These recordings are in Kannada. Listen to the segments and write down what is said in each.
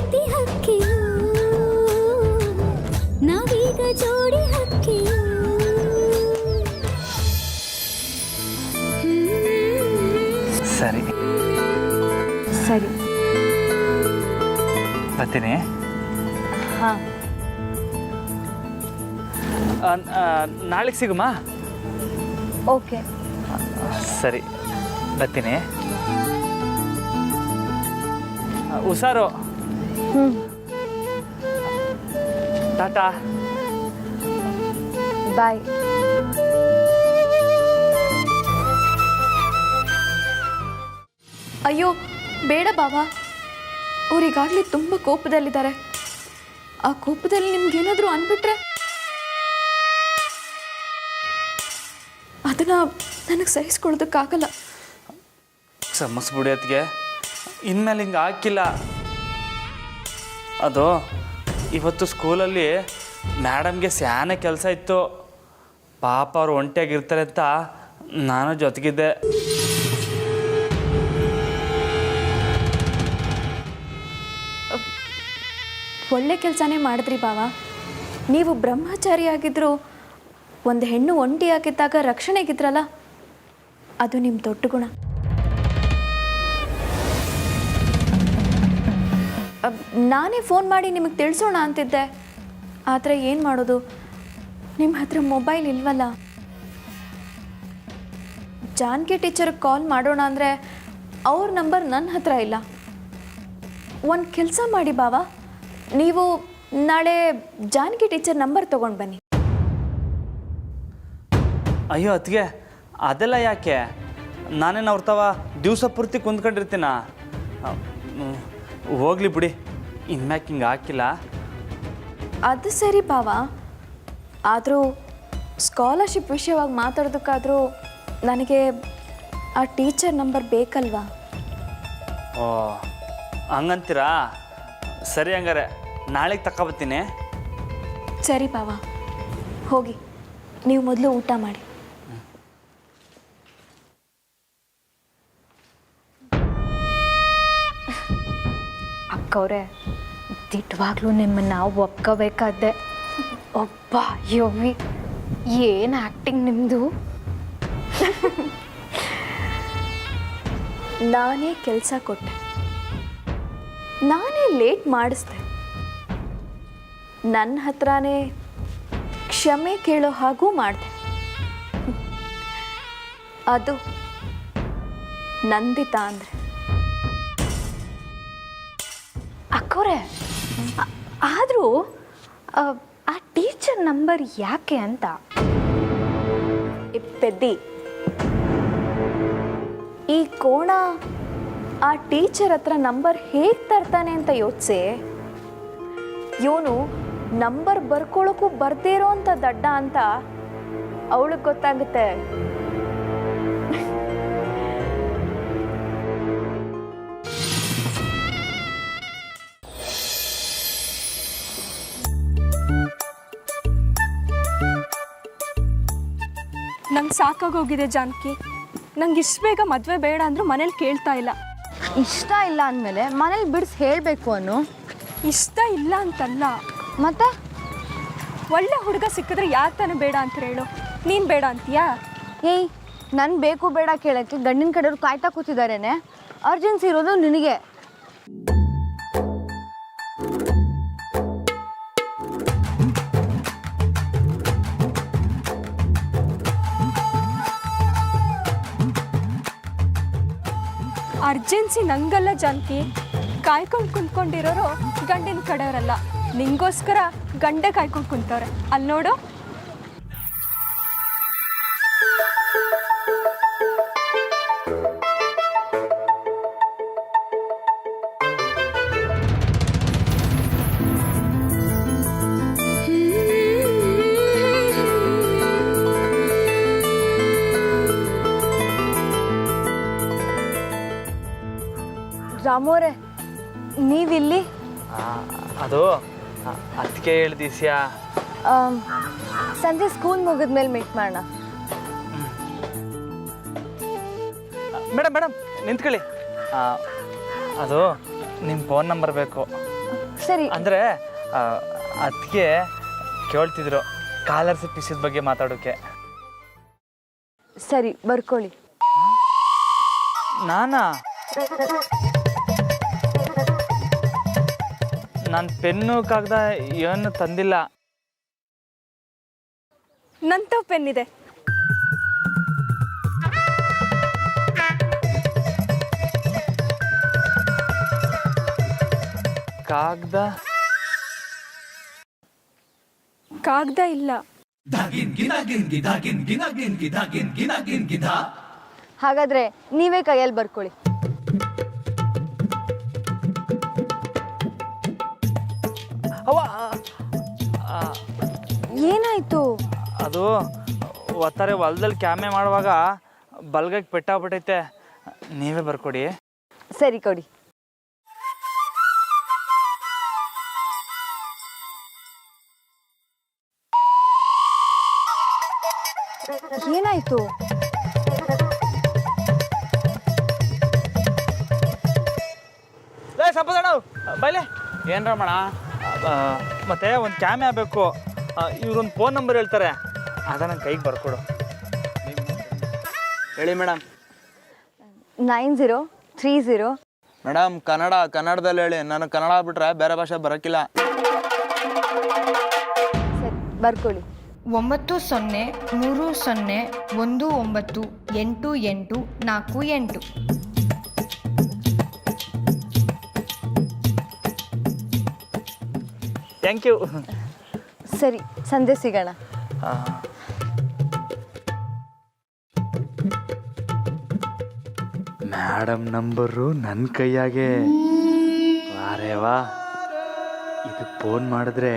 ಪ್ರೀತಿ ಹಕ್ಕಿಯು ನಾವೀಗ ಜೋಡಿ ಹಕ್ಕಿಯು ಸರಿ ಸರಿ ಬರ್ತೀನಿ. ಹಾಂ ನಾಳೆಗೆ ಸಿಗುಮಾ? ಓಕೆ ಸರಿ ಬರ್ತೀನಿ. ಹುಷಾರು. ಟಾಟಾ ಬಾಯ್. ಅಯ್ಯೋ ಬೇಡ ಬಾಬಾ, ಅವರಿಗಾಗಲೇ ತುಂಬ ಕೋಪದಲ್ಲಿದ್ದಾರೆ. ಆ ಕೋಪದಲ್ಲಿ ನಿಮ್ಗೇನಾದರೂ ಅಂದ್ಬಿಟ್ರೆ ಅದನ್ನು ನನಗೆ ಸಹಿಸ್ಕೊಳ್ಳೋದಕ್ಕಾಗಲ್ಲ. ಕ್ಷಮಿಸ್ಬಿಡಿ ಅದಕ್ಕೆ, ಇನ್ಮೇಲೆ ಹಿಂಗೆ ಹಾಕಿಲ್ಲ. ಅದು ಇವತ್ತು ಸ್ಕೂಲಲ್ಲಿ ಮೇಡಮ್ಗೆ ಸ್ಯಾನೆ ಕೆಲಸ ಇತ್ತು. ಪಾಪ ಅವ್ರು ಒಂಟಿಯಾಗಿರ್ತಾರೆ ಅಂತ ನಾನು ಜೊತೆಗಿದ್ದೆ. ಒಳ್ಳೆ ಕೆಲಸನೇ ಮಾಡಿದ್ರಿ ಬಾವಾ. ನೀವು ಬ್ರಹ್ಮಚಾರಿ ಆಗಿದ್ದರೂ ಒಂದು ಹೆಣ್ಣು ಒಂಟಿಯಾಗಿದ್ದಾಗ ರಕ್ಷಣೆಗಿದ್ರಲ್ಲ, ಅದು ನಿಮ್ಮ ದೊಡ್ಡ ಗುಣ. ನಾನೇ ಫೋನ್ ಮಾಡಿ ನಿಮಗೆ ತಿಳಿಸೋಣ ಅಂತಿದ್ದೆ, ಆದರೆ ಏನು ಮಾಡೋದು, ನಿಮ್ಮ ಹತ್ರ ಮೊಬೈಲ್ ಇಲ್ವಲ್ಲ. ಜಾನಕಿ ಟೀಚರ್ಗೆ ಕಾಲ್ ಮಾಡೋಣ ಅಂದರೆ ಅವ್ರ ನಂಬರ್ ನನ್ನ ಹತ್ರ ಇಲ್ಲ. ಒಂದು ಕೆಲಸ ಮಾಡಿ ಬಾವಾ, ನೀವು ನಾಳೆ ಜಾನಕಿ ಟೀಚರ್ ನಂಬರ್ ತೊಗೊಂಡು ಬನ್ನಿ. ಅಯ್ಯೋ ಅತ್ತಿಗೆ, ಅದೆಲ್ಲ ಯಾಕೆ? ನಾನೇನು ಅವ್ರತವ ದಿವಸ ಪೂರ್ತಿ ಕುಂದ್ಕೊಂಡಿರ್ತೀನ. ಹೋಗ್ಲಿ ಬಿಡಿ, ಇನ್ಮ್ಯಾಕೆ ಹಿಂಗೆ ಹಾಕಿಲ್ಲ. ಅದು ಸರಿ ಬಾವಾ, ಆದರೂ ಸ್ಕಾಲರ್ಶಿಪ್ ವಿಷಯವಾಗಿ ಮಾತಾಡೋದಕ್ಕಾದರೂ ನನಗೆ ಆ ಟೀಚರ್ ನಂಬರ್ ಬೇಕಲ್ವಾ? ಓ ಹಂಗಂತೀರಾ? ಸರಿ, ಹಂಗಾರೆ ನಾಳೆಗೆ ತಗೊಬತ್ತೀನಿ. ಸರಿ ಬಾವಾ, ಹೋಗಿ ನೀವು ಮೊದಲು ಊಟ ಮಾಡಿ. ಅಕ್ಕವ್ರೆ, ದಿಟ್ಟವಾಗ್ಲೂ ನಿಮ್ಮನ್ನು ಒಪ್ಕೋಬೇಕಾದ್ದೆ. ಒಬ್ಬ ಯವ್ವಿ, ಏನು ಆ್ಯಕ್ಟಿಂಗ್ ನಿಮ್ಮದು! ನಾನೇ ಕೆಲಸ ಕೊಟ್ಟೆ, ನಾನೇ ಲೇಟ್ ಮಾಡಿಸ್ದೆ, ನನ್ನ ಹತ್ರನೇ ಕ್ಷಮೆ ಕೇಳೋ ಹಾಗೂ ಮಾಡಿದೆ. ಅದು ನಂದಿತಾ ಅಂದರೆ. ಅಕ್ಕವ್ರೆ, ಆದರೂ ಆ ಟೀಚರ್ ನಂಬರ್ ಯಾಕೆ ಅಂತ? ಪೆದ್ದಿ, ಈ ಕೋಣ ಆ ಟೀಚರ್ ಹತ್ರ ನಂಬರ್ ಹೇಗೆ ತರ್ತಾನೆ ಅಂತ ಯೋಚಿಸಿ. ಇವನು ನಂಬರ್ ಬರ್ಕೊಳ್ಳೋಕ್ಕೂ ಬರ್ದೇ ಇರೋ ಅಂಥ ದಡ್ಡ ಅಂತ ಅವಳಿಗೆ ಗೊತ್ತಾಗುತ್ತೆ. ನಂಗೆ ಸಾಕಾಗೋಗಿದೆ ಜಾನಕಿ. ನಂಗೆ ಇಷ್ಟು ಬೇಗ ಮದುವೆ ಬೇಡ ಅಂದರೂ ಮನೇಲಿ ಕೇಳ್ತಾ ಇಲ್ಲ. ಇಷ್ಟ ಇಲ್ಲ ಅಂದಮೇಲೆ ಮನೇಲಿ ಬಿಡಿಸಿ ಹೇಳಬೇಕು ಅನ್ನೋ. ಇಷ್ಟ ಇಲ್ಲ ಅಂತಲ್ಲ, ಮತ್ತೆ ಒಳ್ಳೆ ಹುಡುಗ ಸಿಕ್ಕಿದ್ರೆ ಯಾರು ತಾನೇ ಬೇಡ ಅಂತ ಹೇಳು? ನೀನು ಬೇಡ ಅಂತೀಯಾ? ಏಯ್, ನನ್ನ ಬೇಕು ಬೇಡ ಕೇಳೋಕ್ಕೆ ಗಂಡಿನ ಕಡೆಯವ್ರು ಕಾಯ್ತಾ ಕೂತಿದ್ದಾರೇನೆ. ಅರ್ಜೆನ್ಸಿ ಇರೋದು ನಿನಗೆ. ಅರ್ಜೆನ್ಸಿ ನಂಗಲ್ಲ ಜಾನಕಿ, ಕಾಯ್ಕೊಂಡು ಕುಂತ್ಕೊಂಡಿರೋರು ಗಂಡಿನ ಕಡೆಯವರಲ್ಲ. ನಿಂಗೋಸ್ಕರ ಗಂಡೆ ಕಾಯ್ಕೊಂಡು ಕುಂತವ್ರೆ. ಅಲ್ಲಿ ನೋಡು. ರಾಮೋರೆ, ನೀವಿಲ್ಲಿ? ಅದು ಅದಕ್ಕೆ ಹೇಳ್ದಿಸ್ಯಾ. ಸಂಜೆ ಸ್ಕೂಲ್ ಮುಗಿದ್ಮೇಲೆ ಮೀಟ್ ಮಾಡೋಣ. ಮೇಡಮ್ ನಿಂತ್ಕೊಳ್ಳಿ. ಅದು ನಿಮ್ಮ ಫೋನ್ ನಂಬರ್ ಬೇಕು. ಸರಿ ಅಂದರೆ ಅದಕ್ಕೆ ಕೇಳ್ತಿದ್ರು ಕಾಲರ್ಸ್ ಪೀಸಿದ ಬಗ್ಗೆ ಮಾತಾಡೋಕ್ಕೆ. ಸರಿ ಬರ್ಕೊಳ್ಳಿ. ನಾನಾ? ನಾನು ಪೆನ್ನು ಕಾಗದ ಏನು ತಂದಿಲ್ಲ. ನಂತ ಪೆನ್ ಇದೆ. ಕಾಗದ ಕಾಗದ ಇಲ್ಲ. ಹಾಗಾದ್ರೆ ನೀವೇ ಕೈಯಲ್ಲಿ ಬರ್ಕೊಳ್ಳಿ. ಅವ್ವ, ಏನಾಯ್ತು? ಅದು ಒತ್ತಾರೆ ಹೊಲದಲ್ಲಿ ಕ್ಯಾಮೆ ಮಾಡುವಾಗ ಬಲ್ಗಕ್ಕೆ ಪೆಟ್ಟಾಗ್ಬಿಟ್ಟೈತೆ. ನೀವೇ ಬರ್ಕೊಡಿ. ಸರಿ ಕೊಡಿ. ಏನಾಯ್ತು? ಸಂಪದಣ್ಣ ಬೈಲೆ ಏನು ರಮಣ, ಮತ್ತೆ ಒಂದು ಕ್ಯಾಮೆ ಆಗಬೇಕು. ಇವ್ರೊಂದು ಫೋನ್ ನಂಬರ್ ಹೇಳ್ತಾರೆ, ಅದ ನನ್ನ ಕೈಗೆ ಬರ್ಕೊಡು. ಹೇಳಿ ಮೇಡಮ್. 9030. ಮೇಡಮ್ ಕನ್ನಡದಲ್ಲಿ ಹೇಳಿ. ನಾನು ಕನ್ನಡ ಬಿಟ್ರೆ ಬೇರೆ ಭಾಷೆ ಬರೋಕ್ಕಿಲ್ಲ. ಸರಿ ಬರ್ಕೊಳ್ಳಿ. 9030198848. Thank you. ಸರಿ ಸಂಜೆ ಸಿಗೋಣ. ಮೇಡಮ್ ನಂಬರು ನನ್ನ ಕೈಯಾಗೆ. ವಾರೇ ವಾ, ಇದು ಫೋನ್ ಮಾಡಿದ್ರೆ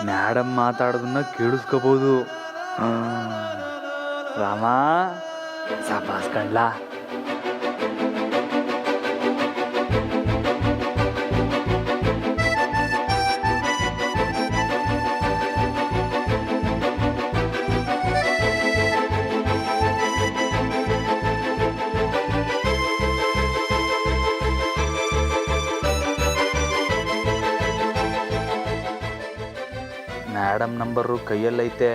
ಮೇಡಮ್ ಮಾತಾಡೋದನ್ನ ಕೇಳಿಸ್ಕೋಬೋದು. ರಾಮ ಸಾಪಾಸ್ ಕಣ್ಲಾ. ಮೇಡಮ್ ನಂಬರು ಕೈಯಲ್ಲೈತೆ.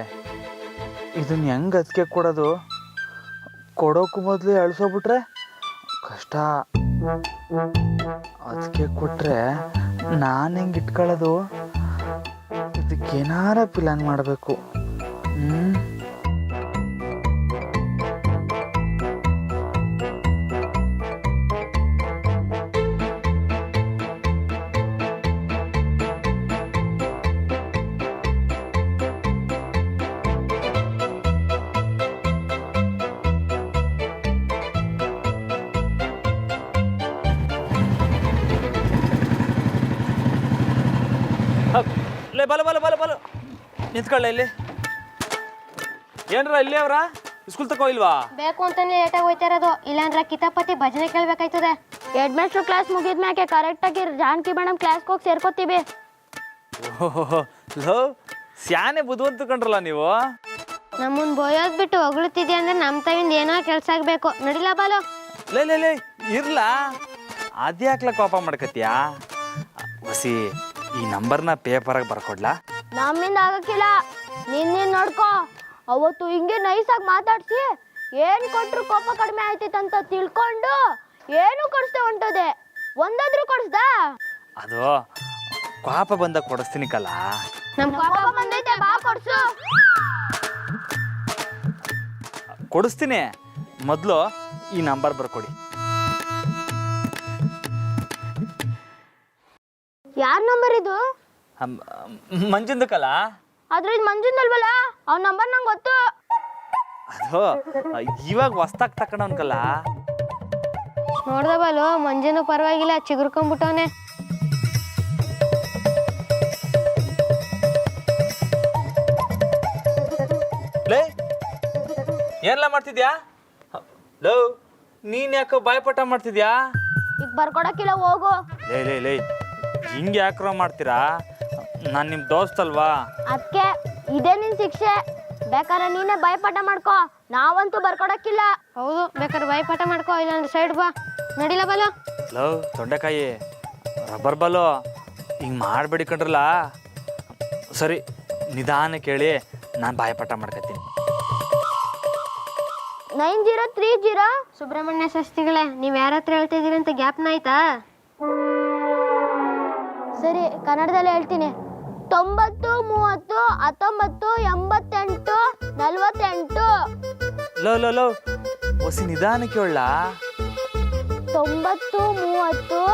ಇದನ್ನ ಹೆಂಗೆ ಅದಕ್ಕೆ ಕೊಡೋದು? ಕೊಡೋಕ್ಕೂ ಮೊದಲು ಅಳಿಸೋಬಿಟ್ರೆ ಕಷ್ಟ. ಅದಕ್ಕೆ ಕೊಟ್ಟರೆ ನಾನು ಹೆಂಗೆ ಇಟ್ಕೊಳ್ಳೋದು? ಇದಕ್ಕೇನಾರ ಪ್ಲಾನ್ ಮಾಡಬೇಕು. ಬಲ ಬಲ ಬಲ ಬಲ ನಿಂತ್ಕೊಳ್ಳ ಇಲ್ಲಿ. ಏನ್ರ ಇಲ್ಲಿ ಅವ್ರ ಸ್ಕೂಲ್ ತಕೋ ಇಲ್ವಾ? ಬೇಕು ಅಂತಾನೆ ಲೇಟಾಗಿ ಹೋಯ್ತಾ ಇರೋದು. ಇಲ್ಲಾಂದ್ರೆ ಕಿತಾಪತಿ ಭಜನೆ ಕೇಳ್ಬೇಕಾಯ್ತದೆ. ಹೆಡ್ ಮಾಸ್ಟರ್ ಕ್ಲಾಸ್ ಮುಗಿದ್ಮ್ಯಾಕೆ ಕರೆಕ್ಟಾಗಿ ಜಾನಕಿ ಮೇಡಮ್ ಕ್ಲಾಸ್ಗೆ ಹೋಗಿ ಸೇರ್ಕೋತೀವಿ. ಲೋ ಸ್ಯಾನೆ ಬುದ್ಧಿವಂತ ಕಂಡ್ರಲ್ಲ ನೀವು. ನಮ್ಮನ್ ಬೋಯೋದ್ ಬಿಟ್ಟು ಹೊಗಳುತ್ತಿದ್ದೆ ಅಂದ್ರೆ ನಮ್ಮ ತವಿಂದ ಏನೋ ಕೆಲ್ಸ ಆಗ್ಬೇಕು. ನಡಿಲ ಬಾಲು. ಲೇ ಲೇ ಲೇ ಇರ್ಲಾ, ಅದ್ಯಾಕ್ಲ ಕೋಪ ಮಾಡ್ಕತ್ಯಾ? ಹೊಸಿ ಈ ನಂಬರ್ನ ಪೇಪರಾಗಿ ಬರ್ಕೊಡ್ಲಾ? ನಮ್ಮಿಂದ ಆಗಕ್ಕಿಲ್ಲ, ನೀನ್ ನೋಡ್ಕೋ. ಅವತ್ತು ಹಿಂಗೆ ನೈಸಾಗಿ ಮಾತಾಡ್ಸಿ ಏನ್ ಕೊಟ್ರು ಕೋಪ ಕಡಿಮೆ ಆಯ್ತೈತಂತ ತಿಳ್ಕೊಂಡು ಏನು ಕೊಡಿಸ್ದೆ ಹೊಂಟೋದೆ. ಒಂದಾದ್ರೂ ಕೊಡಿಸ್ದಾ? ಅದು ಕೋಪ ಬಂದಾಗ ಕೊಡಿಸ್ತೀನಿ ಕಲ್ಲ. ನಮ್ ಕೋಪ ಬಂದೈತೆ, ಬಾ ಕೊಡ್ಸು. ಕೊಡಿಸ್ತೀನಿ, ಮೊದಲು ಈ ನಂಬರ್ ಬರ್ಕೊಡಿ. ಯಾರ್ ನಂಬರ್ ಇದು? ಮಂಜಿಂದಕ್ಕಲ್ಲ. ಆದ್ರೆ ಇದು ಮಂಜುಂದಲ್ವಲ್ಲ, ಅವ್ನ ನಂಬರ್ ನಂಗೆ ಗೊತ್ತು. ಅದು ಇವಾಗ ಹೊಸ್ತಾಗ್ ತಕೊಂಡವನ್ಕಲ್ಲ. ನೋಡ್ದ ಬಾಲು, ಮಂಜುನು ಪರವಾಗಿಲ್ಲ, ಚಿಗುರ್ಕೊಂಡ್ಬಿಟ್ಟವನೆ. ಲೇ ಏನೆಲ್ಲ ಮಾಡ್ತಿದ್ಯಾ? ಲೋ ನೀನ್ ಯಾಕೋ ಬಾಯ್ಪಟ ಮಾಡ್ತಿದ್ಯಾ? ಈಗ ಬರ್ಕೊಡಕ್ಕಿಲ್ಲ, ಹೋಗು. ಲೇ ಲೇ ಲೇ ಹಿಂಗೆ ಯಾಕ್ರೋ ಮಾಡ್ತೀರಾ? ನಾನು ನಿಮ್ಮ ದೋಸ್ತ್ ಅಲ್ವಾ? ಅದಕ್ಕೆ ಇದೇ ನಿನ್ ಶಿಕ್ಷೆ. ಬೇಕಾದ್ರೆ ನೀನೇ ಬಾಯ್ಪಾಠ ಮಾಡ್ಕೋ, ನಾವಂತೂ ಬರ್ಕೊಡಕ್ಕಿಲ್ಲ. ಹೌದು, ಬೇಕಾದ್ರೆ ಬಾಯ್ಪಾಠ ಮಾಡ್ಕೋ, ಇಲ್ಲಾಂದ್ರೆ ಸೈಡ್ ಬಾ. ನಡಿಲ ಬಲ. ಲೋ ತೊಂಡೆಕಾಯಿ, ರಬ್ಬರ್ ಬಲು ಹಿಂಗೆ ಮಾಡಬೇಡಿ ಕಣ್ರಲ್ಲ. ಸರಿ, ನಿಧಾನ ಕೇಳಿ, ನಾನು ಬಾಯಪಾಠ ಮಾಡ್ಕೊತೀನಿ. 9030. ಸುಬ್ರಹ್ಮಣ್ಯ ಶಾಸ್ತ್ರಿಗಳೇ, ನೀವು ಯಾರ ಹತ್ರ ಹೇಳ್ತಾ ಇದ್ದೀರಿ ಅಂತ ಗ್ಯಾಪ್ನ ಆಯ್ತಾ? ಸರಿ, ಕನ್ನಡದಲ್ಲಿ ಹೇಳ್ತೀನಿ. 90 30 19 88 48. ಲೋ ಹೊಸಿ ನಿಧಾನ ಕೇಳ. 90 30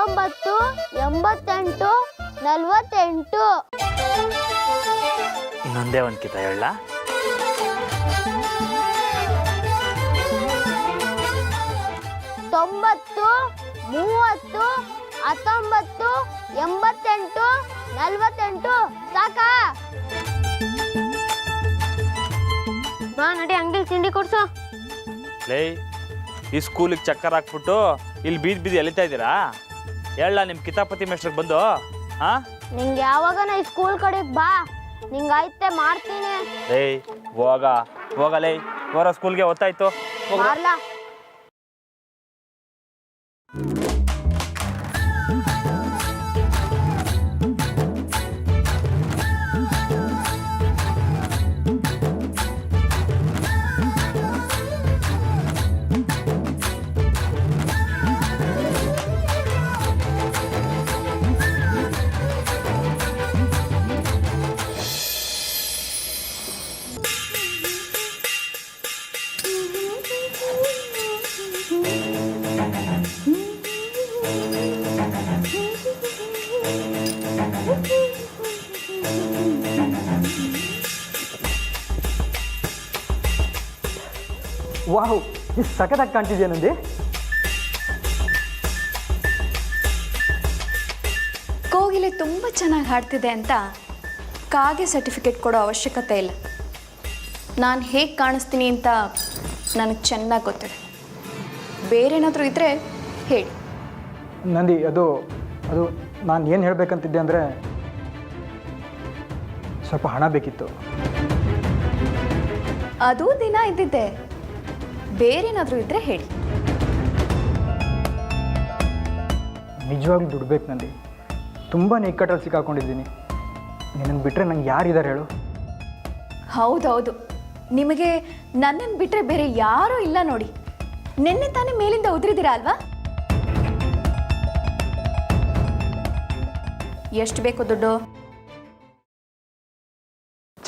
19 88 48. ಇನ್ನೊಂದೇ ಒಂದು ಕಿತ ಹೇಳ. 90 30 19 88 48. ಸಾಕಾ? ಬಾ ನಡಿ, ಅಂಗಡಿ ತಿಂಡಿ ಕೊಡ್ಸು. ಲೇ, ಈ ಸ್ಕೂಲಿಗೆ ಚಕ್ಕರ್ ಹಾಕ್ಬಿಟ್ಟು ಇಲ್ಲಿ ಬೀದಿ ಎಳಿತಾ ಇದ್ದೀರಾ? ಹೇಳ ನಿಮ್ಮ ಕಿತಾಪತಿ ಮೇಷ್ಟ್ರಿಗೆ ಬಂದು. ಹಾಂ, ನಿಂಗೆ ಯಾವಾಗ ಈ ಸ್ಕೂಲ್ ಕಡೆಗೆ ಬಾ, ನಿಂಗಾಯ್ತೆ ಮಾಡ್ತೀನಿ. ಏಯ್ ಹೋಗಲೇ, ಹೋರ ಸ್ಕೂಲ್ಗೆ ಹೊತ್ತಾಯ್ತು. ಮಾಡ್ಲಾ? ವಾಹ್, ಇಷ್ಟು ಸಖತ್ತಾಗಿ ಕಾಣ್ತಿದ್ಯಾ ನಂದಿ. ಕೋಗಿಲೆ ತುಂಬ ಚೆನ್ನಾಗಿ ಹಾಡ್ತಿದೆ ಅಂತ ಕಾಗೆ ಸರ್ಟಿಫಿಕೇಟ್ ಕೊಡೋ ಅವಶ್ಯಕತೆ ಇಲ್ಲ. ನಾನು ಹೇಗೆ ಕಾಣಿಸ್ತೀನಿ ಅಂತ ನನಗೆ ಚೆನ್ನಾಗಿ ಗೊತ್ತಿದೆ. ಬೇರೇನಾದರೂ ಇದ್ದರೆ ಹೇಳಿ. ನಂದಿ, ಅದು ನಾನು ಏನು ಹೇಳಬೇಕಂತಿದ್ದೆ ಅಂದರೆ, ಸ್ವಲ್ಪ ಹಣ ಬೇಕಿತ್ತು. ಅದು ದಿನ ಇದ್ದಿದ್ದೆ. ಬೇರೇನಾದರೂ ಇದ್ದರೆ ಹೇಳಿ. ನಿಜವಾಗ್ಲೂ ದುಡ್ಡು ಬೇಕು ನಂದಿ. ತುಂಬ ಇಕ್ಕಟ್ಟಲ್ಲಿ ಸಿಕ್ಕಾಕೊಂಡಿದ್ದೀನಿ. ನಿನ್ನನ್ನು ಬಿಟ್ಟರೆ ನಂಗೆ ಯಾರಿದ್ದಾರೆ ಹೇಳು? ಹೌದೌದು, ನಿಮಗೆ ನನ್ನನ್ನು ಬಿಟ್ಟರೆ ಬೇರೆ ಯಾರೂ ಇಲ್ಲ ನೋಡಿ. ನಿನ್ನೆ ತಾನೇ ಮೇಲಿಂದ ಉದುರಿದ್ದೀರಾ ಅಲ್ವಾ? ಎಷ್ಟು ಬೇಕು ದುಡ್ಡು?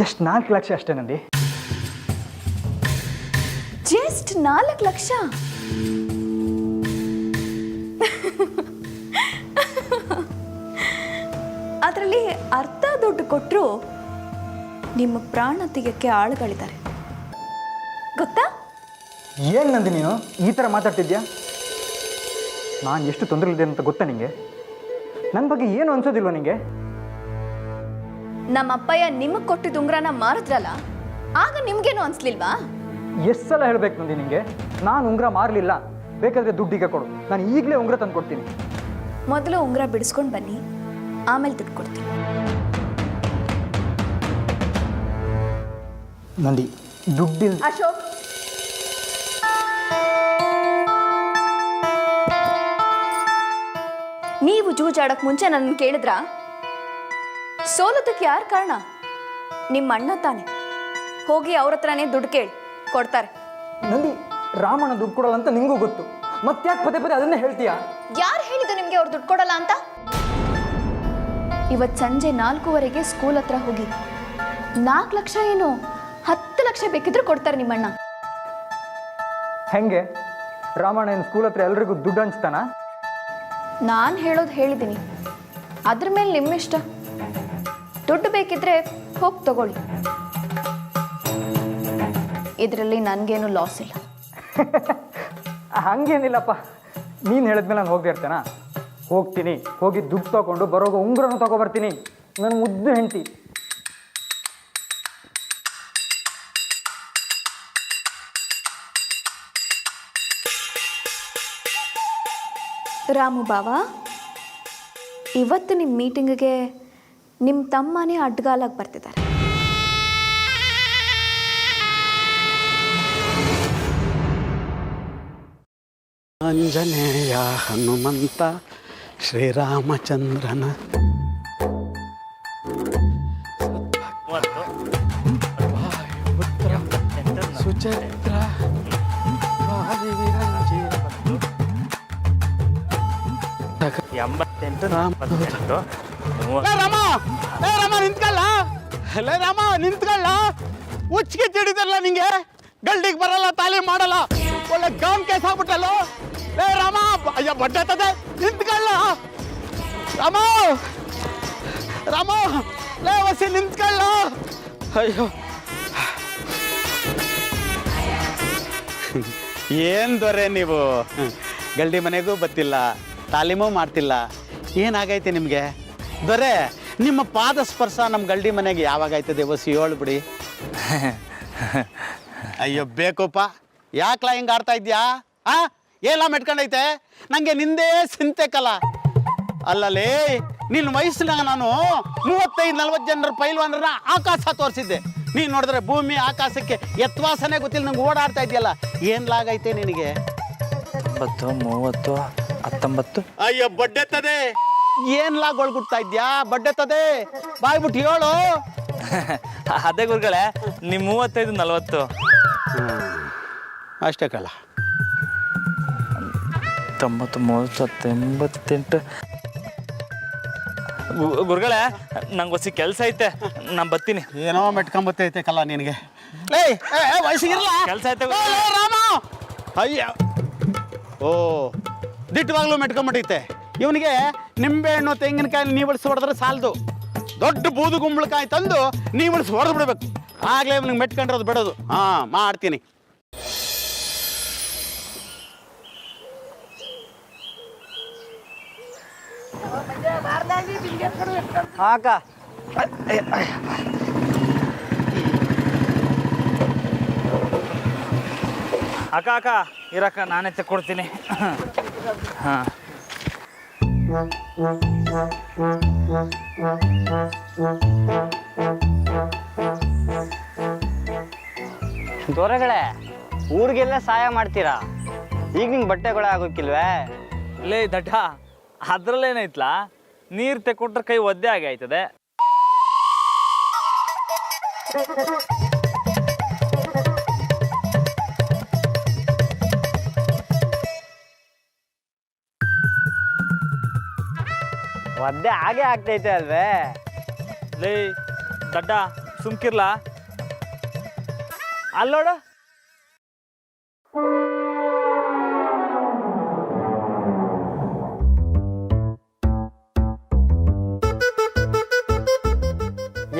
ಜಸ್ಟ್ 4 ಲಕ್ಷ ಅಷ್ಟೇ ನಂದಿ. ಜಸ್ಟ್ 4 ಲಕ್ಷ? ಅದರಲ್ಲಿ ಅರ್ಧ ದುಡ್ಡು ಕೊಟ್ಟರು ನಿಮ್ಮ ಪ್ರಾಣ ತೆಗೆಯೋಕ್ಕೆ ಆಳುಗಳಿದ್ದಾರೆ ಗೊತ್ತಾ? ಏನು ನಂದಿ ನೀನು ಈ ಥರ ಮಾತಾಡ್ತಿದ್ಯಾ? ನಾನು ಎಷ್ಟು ತೊಂದರೆಲಿದೆ ಅಂತ ಗೊತ್ತಾ ನಿನಗೆ? ನನ್ನ ಬಗ್ಗೆ ಏನು ಅನ್ಸೋದಿಲ್ವ ನಿನಗೆ? ನಮ್ಮ ಅಪ್ಪಯ್ಯ ನಿಮಗೆ ಕೊಟ್ಟಿದ್ದ ಉಂಗ್ರನ ಮಾರಿದ್ರಲ್ಲ, ಆಗ ನಿಮ್ಗೇನು ಅನ್ಸ್ಲಿಲ್ವಾ? ಎಷ್ಟು ಸಲ ಹೇಳಬೇಕು ನಂದಿ ನಿನಗೆ? ನಾನು ಉಂಗ್ರ ಮಾರಲಿಲ್ಲ, ಬೇಕಾದರೆ ದುಡ್ಡಿಗೆ ಕೊಡು, ನಾನು ಈಗಲೇ ಉಂಗ್ರ ತಂದು ಕೊಡ್ತೀನಿ. ಮೊದಲು ಉಂಗ್ರ ಬಿಡಿಸ್ಕೊಂಡು ಬನ್ನಿ, ಆಮೇಲೆ ದುಡ್ಡು ಕೊಡ್ತೀನಿ. ನಂದಿ, ದುಡ್ಡಿಲ್ಲ. ಅಶೋಕ್, ನೀವು ಜೂಜಾಡಕ್ಕೆ ಮುಂಚೆ ನನ್ನ ಕೇಳಿದ್ರಾ? ಸೋಲೋದಕ್ಕೆ ಯಾರು ಕಾರಣ? ನಿಮ್ಮ ಅಣ್ಣ ತಾನೆ. ಹೋಗಿ ಅವ್ರ ಹತ್ರನೇ ದುಡ್ಡು ಕೇಳಿ, ಕೊಡ್ತಾರೆ. ನಂದಿ, ರಾಮಣ್ಣ ದುಡ್ಡು ಕೊಡಲ್ಲ ಅಂತ ನಿಂಗೂ ಗೊತ್ತು, ಮತ್ತ್ಯಾಕೆ ಪದೇ ಪದೇ ಅದನ್ನೇ ಹೇಳ್ತೀಯಾ? ಯಾರು ಹೇಳಿದ್ದು ನಿಮಗೆ ಅವ್ರು ದುಡ್ಡು ಕೊಡಲ್ಲ ಅಂತ? ಇವತ್ತು ಸಂಜೆ 4:15 ಸ್ಕೂಲ್ ಹತ್ರ ಹೋಗಿ 4 ಲಕ್ಷ ಏನು 10 ಲಕ್ಷ ಬೇಕಿದ್ರು ಕೊಡ್ತಾರೆ ನಿಮ್ಮಣ್ಣ. ಹೆಂಗೆ? ರಾಮಣ್ಣ ಏನು ಸ್ಕೂಲ್ ಹತ್ರ ಎಲ್ರಿಗೂ ದುಡ್ಡು ಹಂಚ್ತಾನ? ನಾನು ಹೇಳೋದು ಹೇಳಿದ್ದೀನಿ, ಅದ್ರ ಮೇಲೆ ನಿಮ್ಮಿಷ್ಟ. ದುಡ್ಡು ಬೇಕಿದ್ರೆ ಹೋಗಿ ತಗೊಳ್ಳಿ, ಇದರಲ್ಲಿ ನನಗೇನು ಲಾಸ್ ಇಲ್ಲ. ಹಂಗೇನಿಲ್ಲಪ್ಪ, ನೀನು ಹೇಳಿದ್ಮೇಲೆ ನಾನು ಹೋಗದೆ ಇರ್ತೇನಾ? ಹೋಗ್ತೀನಿ, ಹೋಗಿ ದುಡ್ಡು ತೊಗೊಂಡು ಬರೋಗ ಉಂಗ್ರನೂ ತೊಗೊಬರ್ತೀನಿ. ನನ್ನ ಮುದ್ದು ಹೆಂಡತಿ. ರಾಮು ಬಾವ, ಇವತ್ತು ನಿಮ್ಮ ಮೀಟಿಂಗಿಗೆ ನಿಮ್ಮ ತಮ್ಮನೇ ಅಡ್ಗಾಲಾಗಿ ಬರ್ತಿದ್ದಾರೆ. ಆಂಜನೇಯ ಹನುಮಂತ ಶ್ರೀರಾಮಚಂದ್ರನ ಸುಚತ್ರ ರಾಮ ನಿಂತ್ಕಲ್ಲ ಅಲ್ಲೇ ರಾಮ ನಿಂತ್ಕಲ್ಲ ಹುಚ್ಚಿಗೆ ತಿಡಿದಲ್ಲ ನಿಂಗೆ ಗಲ್ಡಿಗೆ ಬರಲ್ಲ ತಾಲೀಮ್ ಮಾಡಲ್ಲ ಒಳ್ಳೆ ಗೌನ್ ಕೇಸ್ ಆಗ್ಬಿಟ್ಟಲ್ಲ ಏ ರಾಮ ಅಯ್ಯ ಬಡ್ಡತ್ತದೆ ನಿಂತ್ಕಲ್ಲ ರಾಮ ರಾಮ ಲೇ ವಸಿ ನಿಂತ್ಕಲ್ಲ ಅಯ್ಯೋ ಏನು ದೊರೆ ನೀವು ಗಲ್ಡಿ ಮನೆಗೂ ಬತ್ತಿಲ್ಲ ತಾಲೀಮು ಮಾಡ್ತಿಲ್ಲ ಏನಾಗೈತೆ ನಿಮಗೆ ದೊರೆ ನಿಮ್ಮ ಪಾದ ಸ್ಪರ್ಶ ನಮ್ಮ ಗಲ್ಡಿ ಮನೆಗೆ ಯಾವಾಗೈತದೆ ವಸಿ ಹೇಳ್ಬಿಡಿ ಅಯ್ಯೋ ಬೇಕಪ್ಪ ಯಾಕಲ ಹಿಂಗೆ ಆಡ್ತಾ ಇದ್ಯಾ ಎಲ್ಲ ಮೆಟ್ಕೊಂಡೈತೆ ನನಗೆ ನಿಂದೇ ಚಿಂತೆಕಲ್ಲ ಅಲ್ಲಲೇ ನಿನ್ನ ವಯಸ್ಸಿನಾಗ ನಾನು 35-40 ಜನರ ಪೈಲ್ವಾನರನ್ನ ಆಕಾಶ ತೋರಿಸಿದ್ದೆ ನೀನು ನೋಡಿದ್ರೆ ಭೂಮಿ ಆಕಾಶಕ್ಕೆ ಎತ್ವಾಸನೆ ಗೊತ್ತಿಲ್ಲ ನಂಗೆ ಓಡಾಡ್ತಾ ಇದೆಯಲ್ಲ ಏನ್ಲಾಗೈತೆ ನಿನಗೆ 20, 30, 19 ಅಯ್ಯೋ ಬಡ್ಡೆತ್ತದೆ ಏನ್ಲಾ ಗೊಳ್ಗುಡ್ತಾ ಇದ್ಯಾ ಬಡ್ಡೆತ್ತದೆ ಬಾಯ್ಬಿಟ್ಟು ಹೇಳು ಅದೇ ಗುರುಗಳೇ ನಿಮ್ಮ 35, 40 ಅಷ್ಟೇ ಕಲ 90, 30, 88 ಗುರುಗಳೇ ನಂಗೆ ಹೊಸ ಕೆಲಸ ಐತೆ ನಾನು ಬರ್ತೀನಿ. ಏನೋ ಮೆಟ್ಕೊಂಬತ್ತೈತೆ ಕಲ್ಲ ನಿನಗೆ ಲೇ ವಯಸ್ಸಿಗಿರಲ್ಲ ಕೆಲಸ ಐತೆ ರಾಮ ಅಯ್ಯ ಓ ದಿಟ್ಟವಾಗ್ಲೂ ಮೆಟ್ಕೊಂಬಿಟ್ಟೈತೆ ಇವನಿಗೆ ನಿಂಬೆಹಣ್ಣು ತೆಂಗಿನಕಾಯಿ ನೀವಳಿಸಿ ಹೊಡೆದ್ರೆ ಸಾಲದು ದೊಡ್ಡ ಬೂದು ಗುಂಬಳಕಾಯಿ ತಂದು ನೀವಳಿಸಿ ಹೊಡೆದು ಬಿಡ್ಬೇಕು ಆಗಲೇ ಇವನಿಗೆ ಮೆಟ್ಕೊಂಡಿರೋದು ಬಿಡೋದು ಮಾಡ್ತೀನಿ. ಅಕ್ಕ ಅಕ್ಕ ಇರಕ್ಕ ನಾನೇ ತೆಕ್ಕೊಡ್ತೀನಿ. ಹಾಂ ದೊರೆಗಳೇ ಊರಿಗೆಲ್ಲ ಸಹಾಯ ಮಾಡ್ತೀರಾ ಈಗ ನಿಂಗೆ ಬಟ್ಟೆಗಳೇ ಆಗೋಕ್ಕಿಲ್ವೇ? ಲೇ ದಡ್ಡ ಅದ್ರಲ್ಲೇನೈತ್ಲಾ ನೀರು ತೆಕ್ಕೊಟ್ರೆ ಕೈ ಒದ್ದೆ ಆಗಿ ಆಯ್ತದೆ. ಒದ್ದೆ ಹಾಗೆ ಆಗ್ತೈತೆ ಅಲ್ವೇ? ಲೇ ದಡ್ಡ ಸುಮ್ಕಿರ್ಲಾ ಅಲ್ಲೋಡು.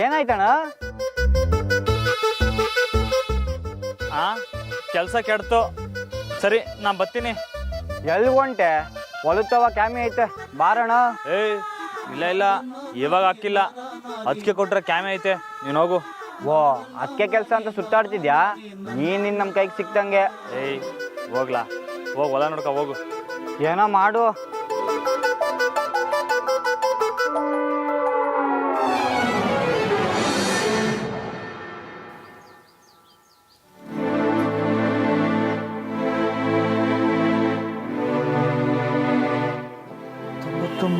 ಏನಾಯ್ತಣ್ಣ? ಕೆಲಸ ಕೆಡ್ತು. ಸರಿ ನಾನು ಬರ್ತೀನಿ. ಎಲ್ಲಿ ಹೊಂಟೆ? ಹೊಲುತ್ತವ ಕ್ಯಾಮಿ ಐತೆ ಬಾರಣ. ಇಲ್ಲ ಇವಾಗ ಹಾಕಿಲ್ಲ, ಅದಕ್ಕೆ ಕೊಟ್ರೆ ಕ್ಯಾಮೆ ಐತೆ, ನೀನು ಹೋಗು. ಓ ಅದಕ್ಕೆ ಕೆಲಸ ಅಂತ ಸುತ್ತಾಡ್ತಿದ್ಯಾ ನೀನು ನಮ್ಮ ಕೈಗೆ ಸಿಕ್ತಂಗೆ? ಹೋಗ್ಲಾ ಹೋಗಿ ಹೊಲ ನೋಡ್ಕೊ ಹೋಗು. ಏನೋ ಮಾಡು.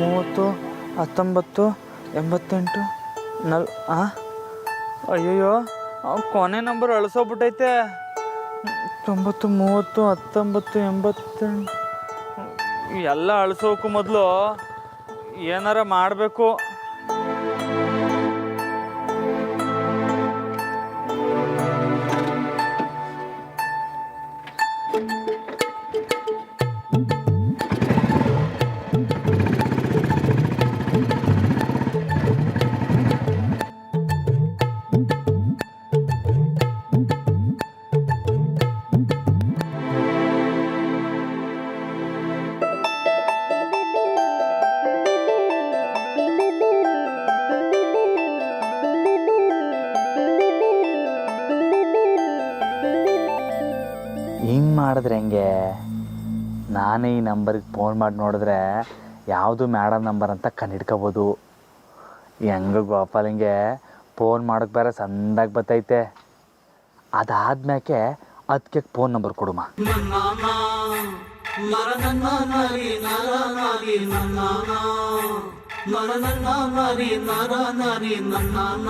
ಮೂವತ್ತು 19 88 ಅಯ್ಯಯ್ಯೋ ಕೊನೆ ನಂಬರ್ ಅಳಿಸೋಗ್ಬಿಟ್ಟೈತೆ. 90 30 19 88 ಎಲ್ಲ ಅಳಿಸೋಕು ಮೊದಲು ಏನಾರ ಮಾಡಬೇಕು. ಹಿಂಗೆ ಮಾಡಿದ್ರೆ ಹೆಂಗೆ? ನಾನೇ ಈ ನಂಬರಿಗೆ ಫೋನ್ ಮಾಡಿ ನೋಡಿದ್ರೆ ಯಾವುದು ಮೇಡಮ್ ನಂಬರ್ ಅಂತ ಕಂಡಿಡ್ಕೋಬೋದು. ಹೆಂಗೆ ಗೋಪಾಲಿಂಗೆ ಫೋನ್ ಮಾಡೋಕ್ಕೆ ಬೇರೆ ಸಂದಾಗಿ ಬರ್ತೈತೆ. ಅದಾದ್ಮ್ಯಾಕೆ ಅದಕ್ಕೆ ಫೋನ್ ನಂಬರ್ ಕೊಡುಮ. ನರ ನನ್ನ ನರಿ ನರ ನರಿ ನನ್ನ ನರ ನನ್ನ ನರಿ ನರ ನರಿ ನನ್ನ